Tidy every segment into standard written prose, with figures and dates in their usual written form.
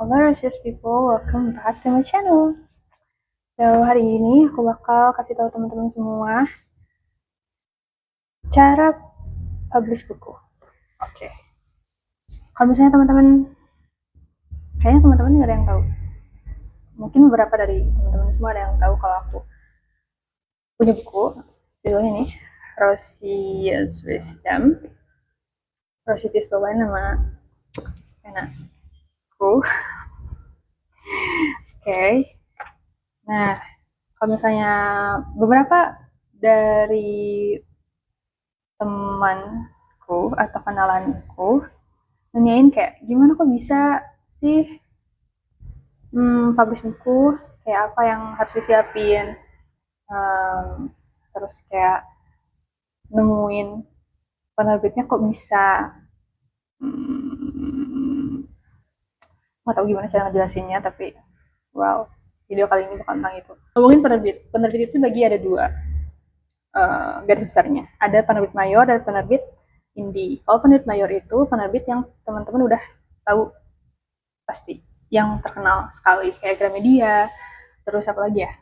Hello Roses people, welcome back to my channel. So hari ini aku bakal kasih tahu teman-teman semua cara publish buku. Oke. Kalau misalnya kayaknya teman-teman nggak ada yang tahu. Mungkin beberapa dari teman-teman semua ada yang tahu kalau aku punya buku. Judulnya nih, Rosia's Wisdom. Rosie itu nama anakku. Oke. Nah, kalau misalnya beberapa dari temanku atau kenalanku nanyain kayak gimana kok bisa sih publish buku, kayak apa yang harus disiapin, terus kayak nemuin penerbitnya kok bisa, nggak tahu gimana cara ngejelasinnya, tapi wow, video kali ini bakal tentang itu. Ngomongin penerbit itu bagi ada dua garis besarnya, ada penerbit mayor dan penerbit indie. Kalau penerbit mayor itu penerbit yang teman-teman udah tahu pasti, yang terkenal sekali kayak Gramedia, terus apa lagi ya,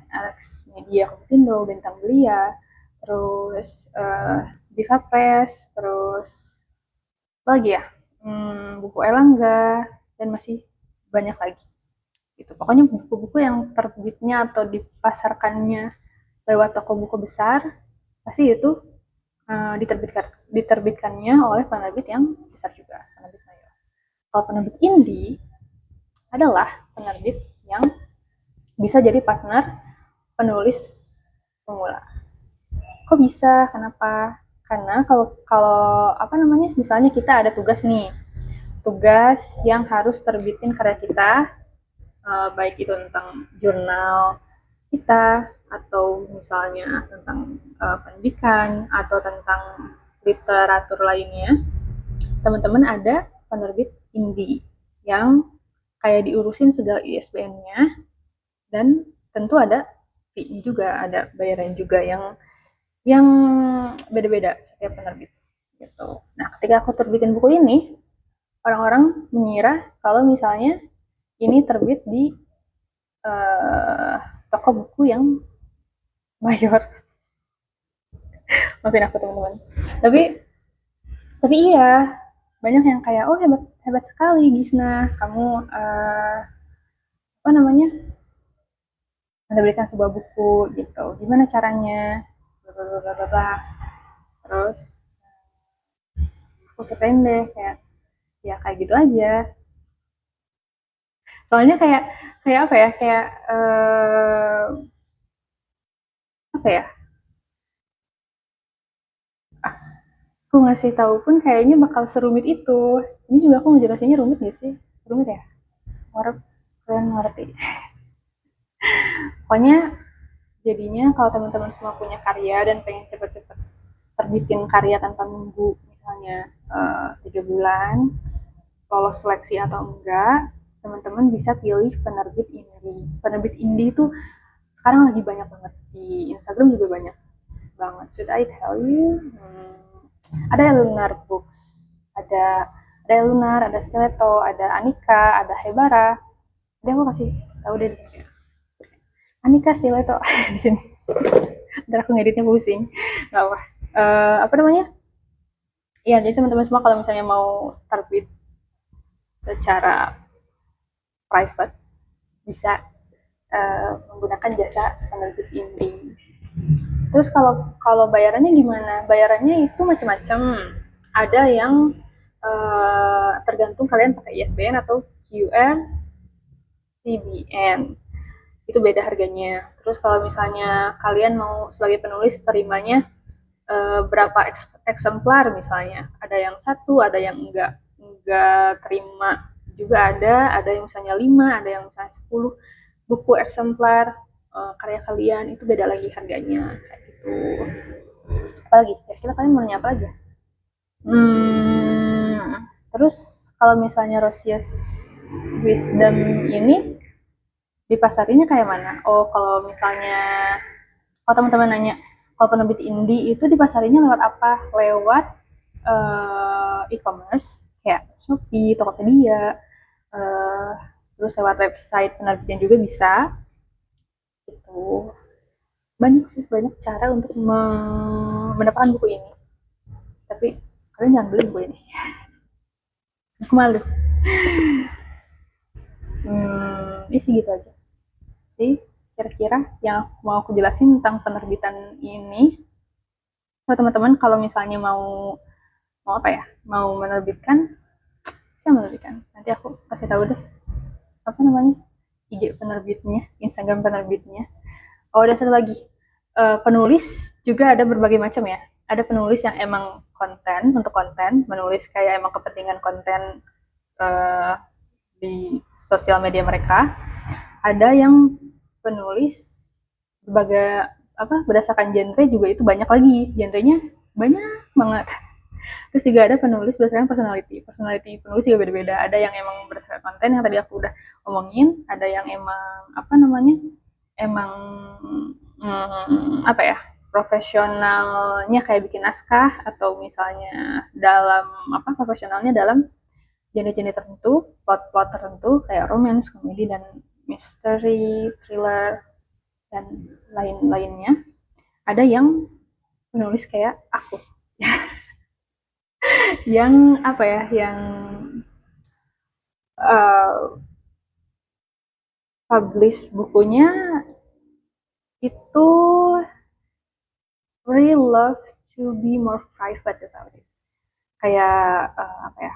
Alex Media Komputindo, Bintang Belia, terus Diva Press, terus apa lagi ya, buku Erlangga, dan masih banyak lagi gitu. Pokoknya buku-buku yang terbitnya atau dipasarkannya lewat toko buku besar pasti itu diterbitkannya oleh penerbit yang besar juga, penerbit mayor. Kalau penerbit indie adalah penerbit yang bisa jadi partner penulis pemula. Kok bisa? Kenapa? Karena kalau apa namanya, misalnya kita ada tugas nih, tugas yang harus terbitin karya kita, baik itu tentang jurnal kita atau misalnya tentang pendidikan atau tentang literatur lainnya, teman-teman ada penerbit indie yang kayak diurusin segala ISBN-nya, dan tentu ada fee-nya juga, ada bayaran juga yang beda-beda setiap penerbit gitu. Nah, ketika aku terbitin buku ini, orang-orang mengira kalau misalnya ini terbit di toko buku yang mayor. Maafin aku teman-teman. Tapi iya, banyak yang kayak, oh hebat hebat sekali Gisna, kamu apa namanya, menerbitkan sebuah buku gitu. Gimana caranya? Blablabla. Terus aku ceritain deh kayak, ya kayak gitu aja. Soalnya kayak kayak apa ya? Kayak apa ya? Aku ngasih tahu pun kayaknya bakal serumit itu. Ini juga aku ngejelasinnya rumit gak sih? Rumit ya? Ngarep, kalian ngerti. Pokoknya jadinya kalau teman-teman semua punya karya dan pengen cepet-cepet terbitin karya tanpa nunggu misalnya 3 bulan lolos seleksi atau enggak, teman-teman bisa pilih penerbit indie. Penerbit indie itu sekarang lagi banyak banget, di Instagram juga banyak banget. Should I tell you? Ada Lunar Books, ada Lunar, ada Stiletto, ada Anika, ada Hebara. Ada aku kasih tahu deh di sini. Anika Stiletto di sini. Ntar aku ngeditnya pusing. Gak apa. Apa namanya? Ya, jadi teman-teman semua kalau misalnya mau terbit secara private bisa menggunakan jasa penerbit indie. Terus kalau kalau bayarannya gimana? Bayarannya itu macam-macam. Ada yang tergantung kalian pakai ISBN atau QR CBN. Itu beda harganya. Terus kalau misalnya kalian mau sebagai penulis terimanya berapa eksemplar misalnya, ada yang satu, ada yang enggak terima juga, ada yang misalnya 5, ada yang misalnya 10 buku eksemplar karya kalian, itu beda lagi harganya kayak gitu. Apalagi kira-kira kalian mau nanya apa lagi? Terus kalau misalnya Rosia's Wisdom ini dipasarinnya kayak mana? Oh, kalau misalnya kalau teman-teman nanya, kalau penerbit indie itu dipasarinya lewat apa? Lewat e-commerce kayak Shopee, Tokopedia, uh, terus lewat website penerbitnya juga bisa. Itu banyak sih, banyak cara untuk mendapatkan buku ini. Tapi kalian jangan beli buku ini. Aku malu. Ini sih gitu aja sih kira-kira yang mau aku jelasin tentang penerbitan ini. So, teman-teman kalau misalnya mau mau apa ya, mau menerbitkan, saya menerbitkan. Nanti aku kasih tahu deh apa namanya, IG penerbitnya, Instagram penerbitnya. Oh, ada satu lagi. Penulis juga ada berbagai macam ya. Ada penulis yang emang konten, untuk konten, menulis kayak emang kepentingan konten eh, di sosial media mereka. Ada yang penulis berbagai apa, berdasarkan genre juga itu banyak lagi. Genrenya banyak banget. Terus juga ada penulis berdasarkan personality. Personality penulis juga beda-beda. Ada yang emang berdasarkan konten yang tadi aku udah omongin, ada yang emang apa namanya? Emang apa ya? Profesionalnya kayak bikin naskah, atau misalnya dalam apa, profesionalnya dalam genre-genre tertentu, plot-plot tertentu kayak romance, komedi, dan mystery, thriller, dan lain-lainnya. Ada yang menulis kayak aku, yang apa ya, yang uh, publish bukunya itu really love to be more private about it. Kayak apa ya?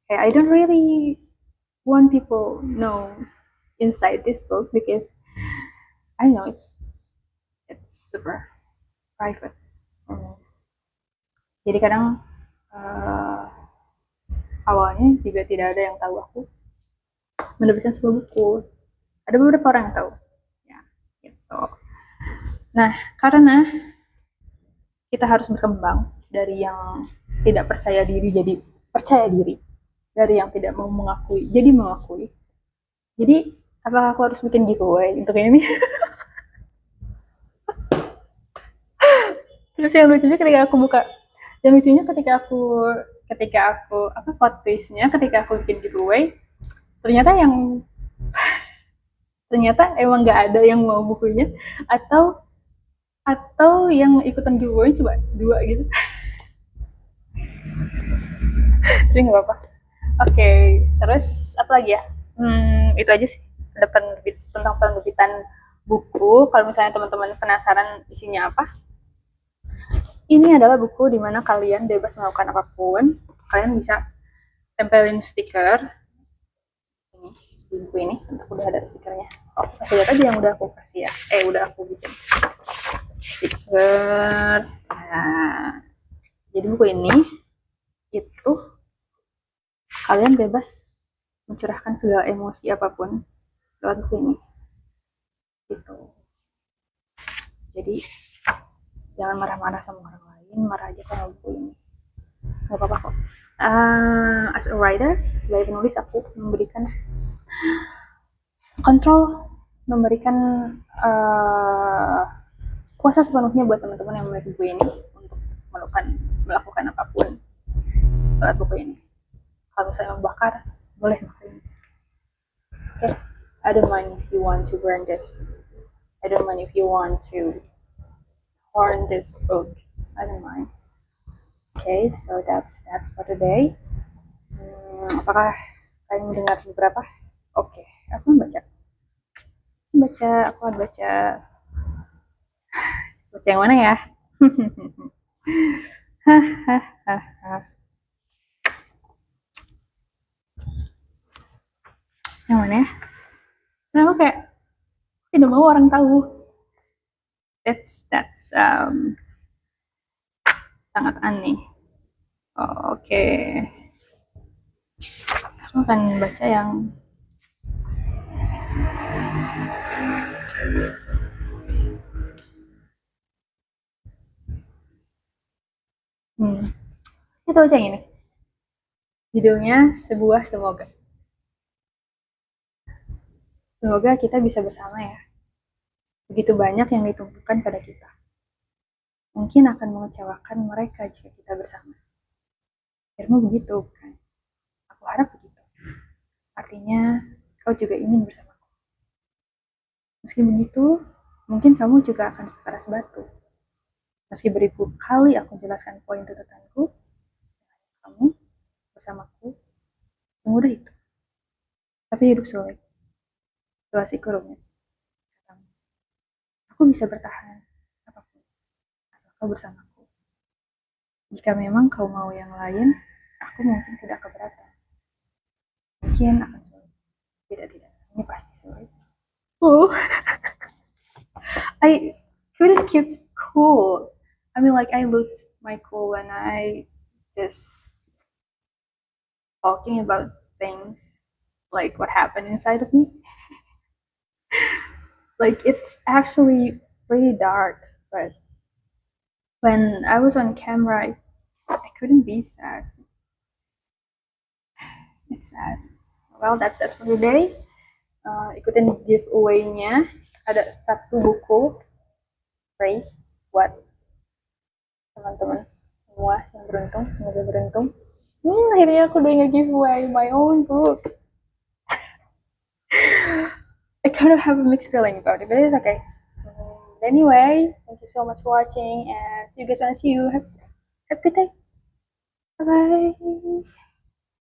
Kayak I don't really want people know inside this book because I know it's super private. Hmm. Jadi kadang uh, awalnya juga tidak ada yang tahu aku menerbitkan sebuah buku. Ada beberapa orang yang tahu. Ya, gitu. Nah, karena kita harus berkembang dari yang tidak percaya diri jadi percaya diri, dari yang tidak mau mengakui jadi mengakui. Jadi apakah aku harus bikin giveaway untuk ini? Terus yang lucunya ketika aku buka, yang lucunya ketika aku apa, plot twistnya ketika aku bikin giveaway, ternyata emang nggak ada yang mau bukunya, atau yang ikutan giveaway cuma dua gitu. Tapi nggak apa-apa. Oke, terus apa lagi ya? Itu aja sih. Ada tentang penerbitan buku. Kalau misalnya teman-teman penasaran isinya apa, ini adalah buku di mana kalian bebas melakukan apapun. Kalian bisa tempelin stiker ini di buku ini. Untuk udah ada stikernya. Oh, masih lihat aja yang udah aku kasih ya. Udah aku bikin stiker. Nah, jadi buku ini itu kalian bebas mencurahkan segala emosi apapun lewat buku ini. Gitu. Jadi jangan marah-marah sama orang lain, marah aja karena buku ini. Gak apa-apa kok. As a writer, sebagai penulis, aku memberikan kontrol, memberikan kuasa sepenuhnya buat teman-teman yang memiliki buku ini untuk melakukan apapun lewat buku ini. Kalau misalnya membakar, boleh makan. Okay, I don't mind if you want to burn this. I don't mind if you want to burn this book. I don't mind. Okay, so that's for today. Apakah kalian mendengar beberapa? Oke, aku membaca. Aku akan baca yang mana ya? Yang mana ya? Kenapa kayak tidak mau orang tahu? That's sangat aneh. Oke. Aku akan baca yang kita baca yang ini. Judulnya Sebuah Semoga. Semoga kita bisa bersama ya. Begitu banyak yang ditumpukan pada kita. Mungkin akan mengecewakan mereka jika kita bersama. Firman begitu, kan? Aku harap begitu. Artinya, kau juga ingin bersamaku. Meski begitu, mungkin kamu juga akan sekeras batu. Meski beribu kali aku jelaskan poin tuntutanku, kamu bersamaku semudah itu. Tapi hidup sulit, situasiku rumit. Aku bisa bertahan apapun, asal kau bersamaku. Jika memang kau mau yang lain, aku mungkin tidak keberatan. Mungkin akan sulit. Tidak. Ini pasti sulit. Oh, I couldn't keep cool. I mean, like, I lose my cool when I just talking about things like what happened inside of me. Like, it's actually pretty dark, but when I was on camera, I couldn't be sad. It's sad. Well, that's for today. Ikutin giveaway-nya. Ada satu buku free buat teman-teman semua yang beruntung. Semoga beruntung. Akhirnya aku udah nge-giveaway my own book. I kind of have a mixed feeling about it, but it's okay. Anyway, thank you so much for watching, and see you guys when I see you. Have a good day. Bye bye.